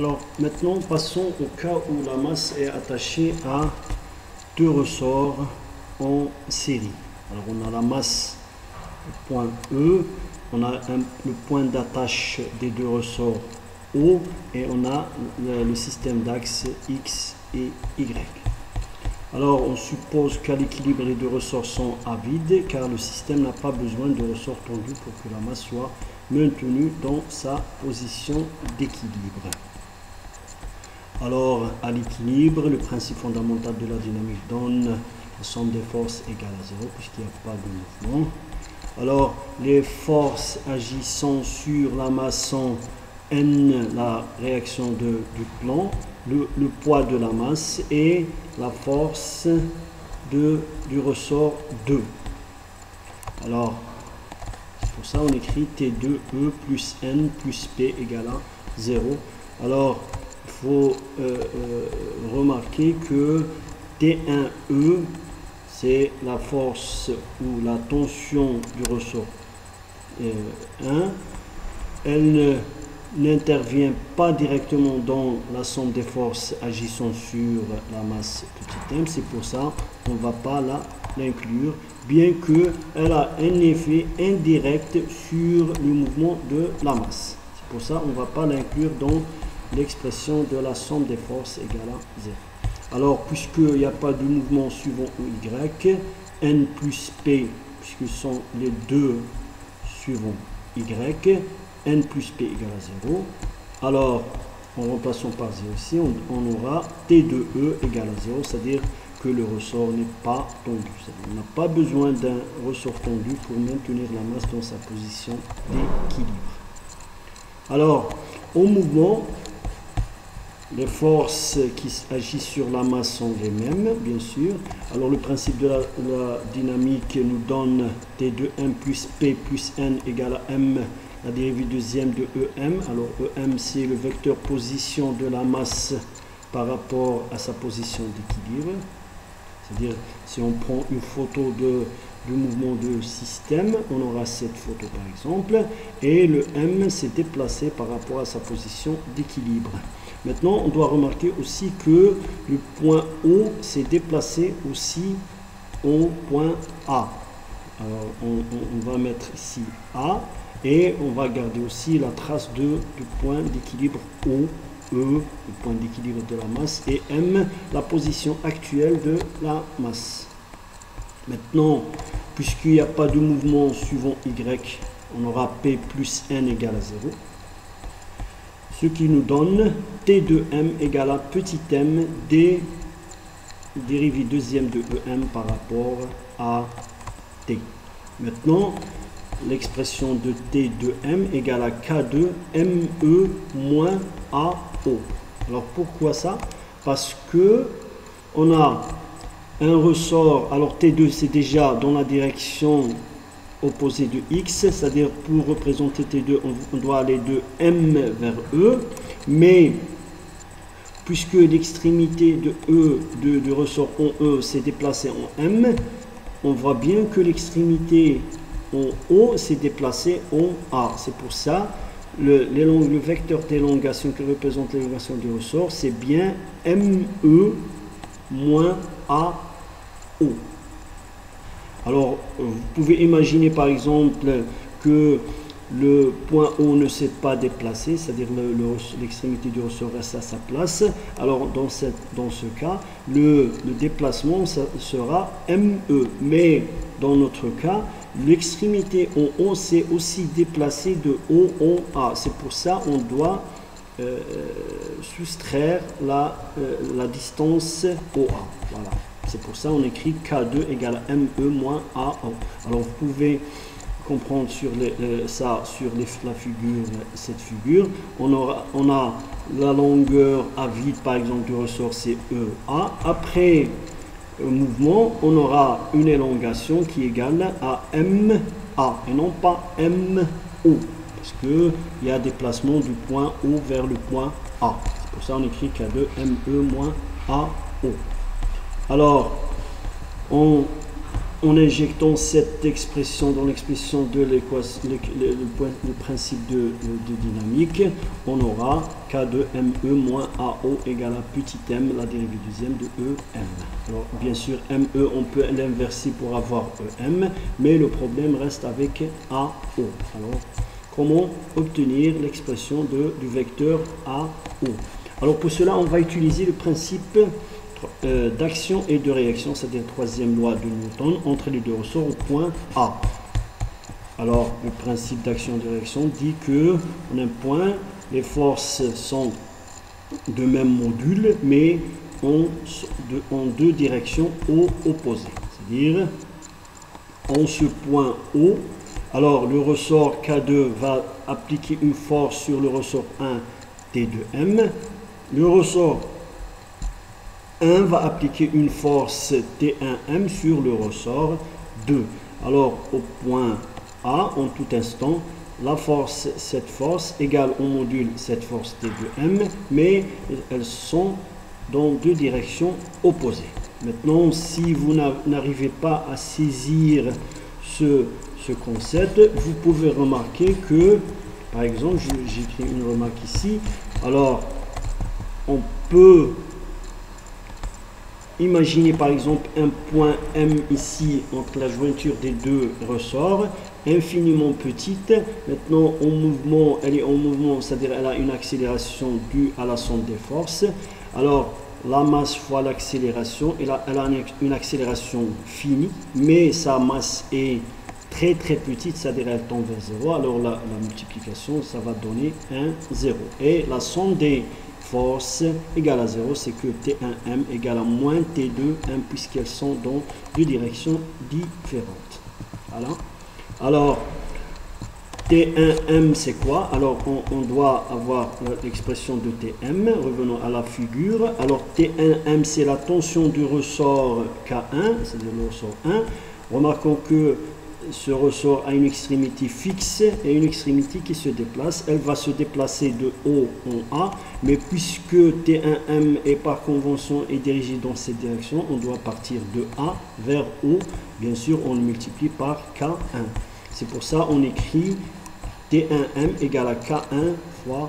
Alors maintenant passons au cas où la masse est attachée à deux ressorts en série. Alors on a la masse point E, on a le point d'attache des deux ressorts O et on a le système d'axes X et Y. Alors on suppose qu'à l'équilibre les deux ressorts sont à vide car le système n'a pas besoin de ressorts tendus pour que la masse soit maintenue dans sa position d'équilibre. Alors à l'équilibre, le principe fondamental de la dynamique donne la somme des forces égale à 0 puisqu'il n'y a pas de mouvement. Alors les forces agissant sur la masse sont N, la réaction du plan, le poids de la masse et la force du ressort 2. Alors, c'est pour ça on écrit T2E plus N plus P égale à 0. Alors, il faut remarquer que T1E, c'est la force ou la tension du ressort 1. Elle n'intervient pas directement dans la somme des forces agissant sur la masse petit m, c'est pour ça qu'on ne va pas l'inclure, bien qu'elle a un effet indirect sur le mouvement de la masse. C'est pour ça qu'on ne va pas l'inclure dans l'expression de la somme des forces égale à 0. Alors, puisqu'il n'y a pas de mouvement suivant y, n plus p, puisque ce sont les deux suivants y, n plus p égale à 0. Alors, en remplaçant par 0 ici, on aura T2E égale à 0, c'est-à-dire que le ressort n'est pas tendu. On n'a pas besoin d'un ressort tendu pour maintenir la masse dans sa position d'équilibre. Alors, au mouvement, les forces qui agissent sur la masse sont les mêmes, bien sûr. Alors, le principe de la dynamique nous donne T2M plus P plus N égale à M, la dérivée deuxième de EM. Alors EM, c'est le vecteur position de la masse par rapport à sa position d'équilibre. C'est-à-dire, si on prend une photo du mouvement de système, on aura cette photo par exemple, et le M s'est déplacé par rapport à sa position d'équilibre. Maintenant, on doit remarquer aussi que le point O s'est déplacé aussi au point A. Alors, on va mettre ici A. Et on va garder aussi la trace du point d'équilibre O, E, le point d'équilibre de la masse, et M, la position actuelle de la masse. Maintenant, puisqu'il n'y a pas de mouvement suivant Y, on aura P plus N égale à 0. Ce qui nous donne T2M égale à petit m des dérivée deuxième de EM par rapport à T. Maintenant, l'expression de T de M égale à K2 ME moins AO. Alors pourquoi ça? Parce que on a un ressort, alors T2 c'est déjà dans la direction opposée de X, c'est-à-dire pour représenter T2 on doit aller de M vers E, mais puisque l'extrémité de E, du ressort en E s'est déplacée en M, on voit bien que l'extrémité en O s'est déplacé en A. C'est pour ça le vecteur d'élongation qui représente l'élongation du ressort, c'est bien ME moins AO. Alors, vous pouvez imaginer par exemple que le point O ne s'est pas déplacé, c'est-à-dire l'extrémité du ressort reste à sa place. Alors, dans ce cas, le déplacement sera ME. Mais dans notre cas, l'extrémité en O s'est aussi déplacée de O en A. C'est pour ça qu'on doit soustraire la distance OA. Voilà. C'est pour ça qu'on écrit K2 égale à ME moins AO. Alors vous pouvez comprendre sur cette figure. On a la longueur à vide par exemple du ressort, c'est EA. Après mouvement, on aura une élongation qui est égale à MA et non pas MO, parce qu'il y a déplacement du point O vers le point A. C'est pour ça qu'on écrit K2 ME moins AO. Alors, on en injectant cette expression dans l'expression de l'équation, le principe de dynamique, on aura K de ME moins AO égale à petit m, la dérivée deuxième de EM. Alors, bien sûr, ME, on peut l'inverser pour avoir EM, mais le problème reste avec AO. Alors, comment obtenir l'expression du vecteur AO? Alors, pour cela, on va utiliser le principe d'action et de réaction, c'est-à-dire troisième loi de Newton, entre les deux ressorts au point A. Alors, le principe d'action et de réaction dit que en un point, les forces sont de même module, mais en deux directions opposées. C'est-à-dire, en ce point O, alors le ressort K2 va appliquer une force sur le ressort 1 T2M. Le ressort 1 va appliquer une force T1M sur le ressort 2. Alors, au point A, en tout instant, cette force égale au module cette force T2M, mais elles sont dans deux directions opposées. Maintenant, si vous n'arrivez pas à saisir ce concept, vous pouvez remarquer que, par exemple, j'écris une remarque ici, alors on peut imaginer par exemple un point M ici entre la jointure des deux ressorts, infiniment petite. Maintenant en mouvement, elle est en mouvement, c'est-à-dire elle a une accélération due à la somme des forces. Alors la masse fois l'accélération, elle a une accélération finie, mais sa masse est très petite, c'est-à-dire elle tend vers 0. Alors la multiplication, ça va donner 1, 0. Et la somme des force égale à 0, c'est que T1M égale à moins T2M puisqu'elles sont dans deux directions différentes. Voilà. Alors, T1M c'est quoi? Alors, on doit avoir l'expression de Tm. Revenons à la figure. Alors, T1M c'est la tension du ressort K1, c'est-à-dire le ressort 1. Remarquons que ce ressort a une extrémité fixe et une extrémité qui se déplace. Elle va se déplacer de O en A, mais puisque T1M est par convention est dirigé dans cette direction, on doit partir de A vers O. Bien sûr, on le multiplie par K1. C'est pour ça qu'on écrit T1M égale à K1 fois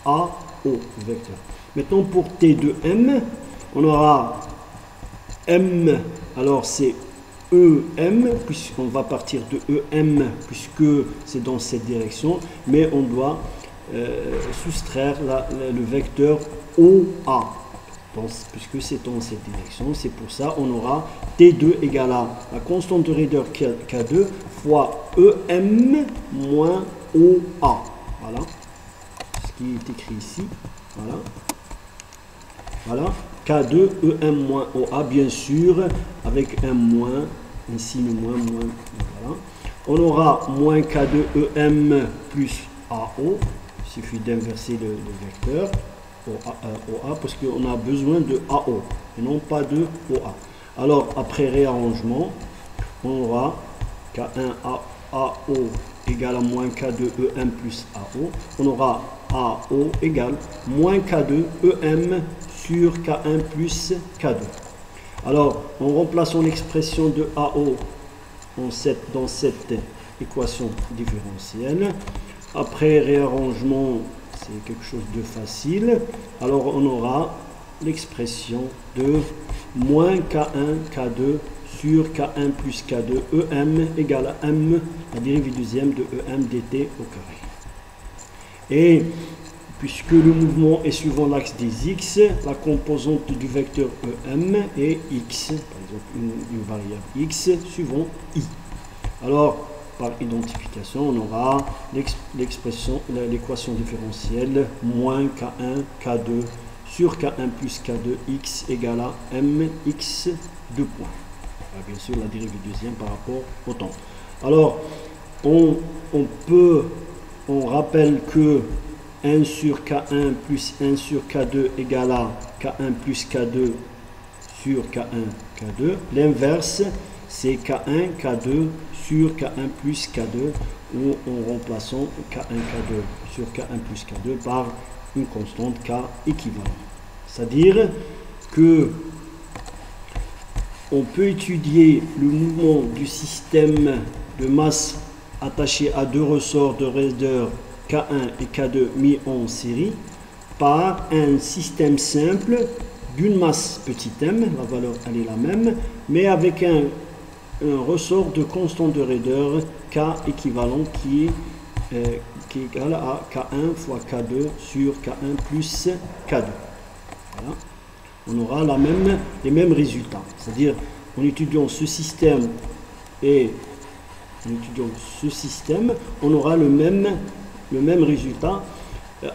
AO, vecteur. Maintenant, pour T2M, on aura M, alors c'est EM, puisqu'on va partir de EM, puisque c'est dans cette direction, mais on doit soustraire le vecteur OA, puisque c'est dans cette direction. C'est pour ça on aura T2 égale à la constante de raideur K2 fois EM moins OA. Voilà ce qui est écrit ici. Voilà. K2 EM moins OA, bien sûr, avec un moins, un signe moins. Voilà. On aura moins K2 EM plus AO. Il suffit d'inverser le vecteur OA parce qu'on a besoin de AO et non pas de OA. Alors, après réarrangement, on aura K1 AO égale à moins K2 EM plus AO. On aura AO égale moins K2 EM sur K1 plus K2. Alors, en remplaçant l'expression de AO dans cette équation différentielle, après réarrangement, c'est quelque chose de facile. Alors, on aura l'expression de moins K1 K2 sur K1 plus K2 EM égale à M, la dérivée deuxième de EM dt au carré. Et puisque le mouvement est suivant l'axe des x, la composante du vecteur EM est x, par exemple une variable x suivant i. Alors, par identification, on aura l'équation différentielle moins K1 K2 sur K1 plus K2 x égale à mx 2 points. Alors, bien sûr, la dérivée deuxième par rapport au temps. Alors, on rappelle que 1 sur K1 plus 1 sur K2 égale à K1 plus K2 sur K1 K2. L'inverse, c'est K1 K2 sur K1 plus K2, où on remplaçons K1 K2 sur K1 plus K2 par une constante K équivalente. C'est-à-dire que on peut étudier le mouvement du système de masse attaché à deux ressorts de raideur K1 et K2 mis en série par un système simple d'une masse petit m, la valeur elle est la même, mais avec un ressort de constante de raideur K équivalent qui est égal à K1 fois K2 sur K1 plus K2. Voilà. On aura les mêmes résultats. C'est-à-dire, en étudiant ce système on aura le même résultat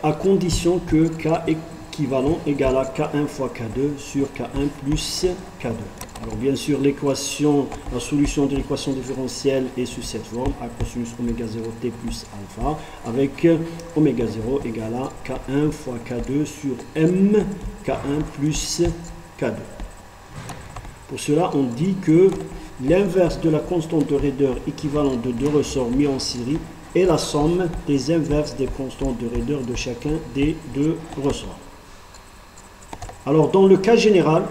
à condition que K équivalent égale à K1 fois K2 sur K1 plus K2. Alors bien sûr, la solution de l'équation différentielle est sous cette forme, A cosinus oméga 0 t plus alpha, avec oméga 0 égale à K1 fois K2 sur M K1 plus K2. Pour cela, on dit que l'inverse de la constante de raideur équivalente de deux ressorts mis en série est la somme des inverses des constantes de raideur de chacun des deux ressorts. Alors dans le cas général,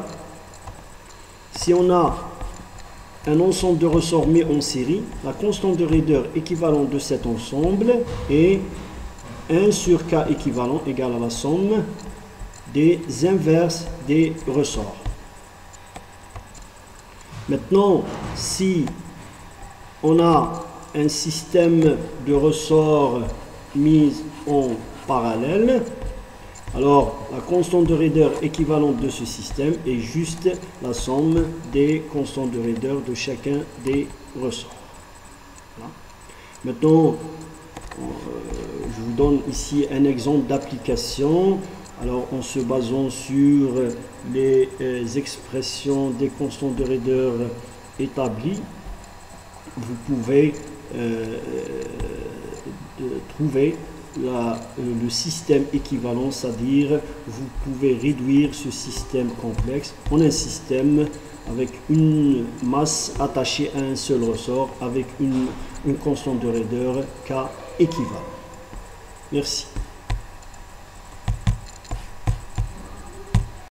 si on a un ensemble de ressorts mis en série, la constante de raideur équivalente de cet ensemble est 1 sur K équivalent égale à la somme des inverses des ressorts. Maintenant, si on a un système de ressorts mis en parallèle, alors la constante de raideur équivalente de ce système est juste la somme des constantes de raideur de chacun des ressorts. Voilà. Maintenant, je vous donne ici un exemple d'application. Alors, en se basant sur les expressions des constantes de raideur établies, vous pouvez trouver le système équivalent, c'est-à-dire vous pouvez réduire ce système complexe en un système avec une masse attachée à un seul ressort avec une constante de raideur K équivalent. Merci.